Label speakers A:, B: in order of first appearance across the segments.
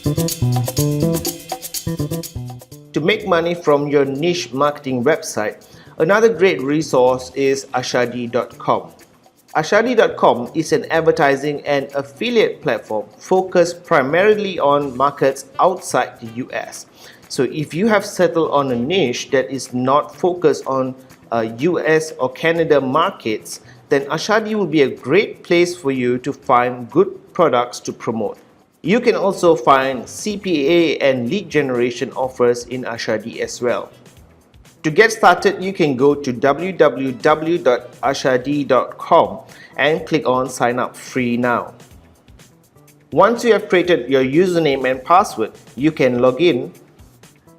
A: To make money from your niche marketing website, another great resource is Ashadee.com. Ashadee.com is an advertising and affiliate platform focused primarily on markets outside the US. So if you have settled on a niche that is not focused on US or Canada markets, then Ashadee will be a great place for you to find good products to promote. You can also find CPA and lead generation offers in Ashadee as well. To get started, you can go to www.ashadee.com and click on Sign Up Free Now. Once you have created your username and password, you can log in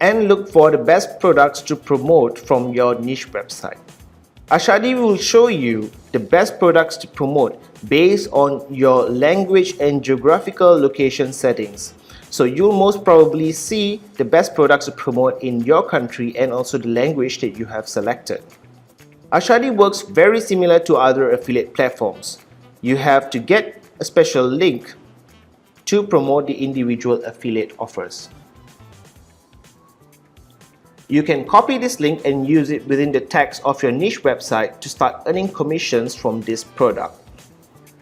A: and look for the best products to promote from your niche website. Ashadee will show you the best products to promote based on your language and geographical location settings. So you'll most probably see the best products to promote in your country and also the language that you have selected. Ashadee works very similar to other affiliate platforms. You have to get a special link to promote the individual affiliate offers. You can copy this link and use it within the text of your niche website to start earning commissions from this product.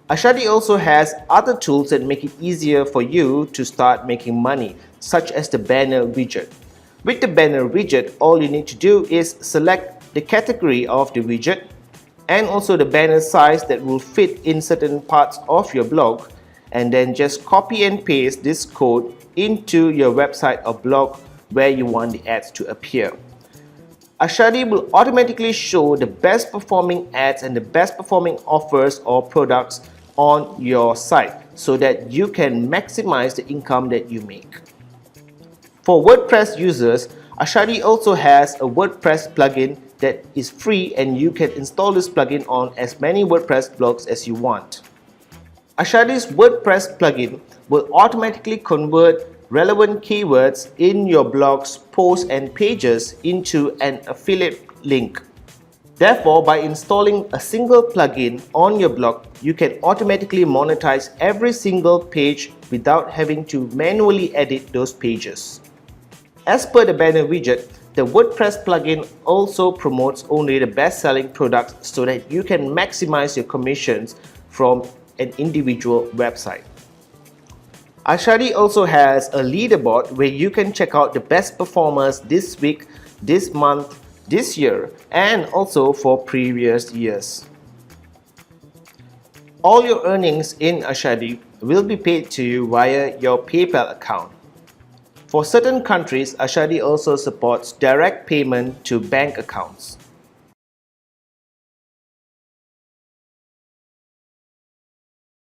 A: Ashadee also has other tools that make it easier for you to start making money, such as the banner widget. With the banner widget, all you need to do is select the category of the widget and also the banner size that will fit in certain parts of your blog, and then just copy and paste this code into your website or blog where you want the ads to appear. Ashadee will automatically show the best performing ads and the best performing offers or products on your site so that you can maximize the income that you make. For WordPress users, Ashadee also has a WordPress plugin that is free, and you can install this plugin on as many WordPress blogs as you want. Ashadee's WordPress plugin will automatically convert relevant keywords in your blog's posts and pages into an affiliate link. Therefore, by installing a single plugin on your blog, you can automatically monetize every single page without having to manually edit those pages. As per the banner widget, the WordPress plugin also promotes only the best-selling products so that you can maximize your commissions from an individual website. Ashadee also has a leaderboard where you can check out the best performers this week, this month, this year, and also for previous years. All your earnings in Ashadee will be paid to you via your PayPal account. For certain countries, Ashadee also supports direct payment to bank accounts.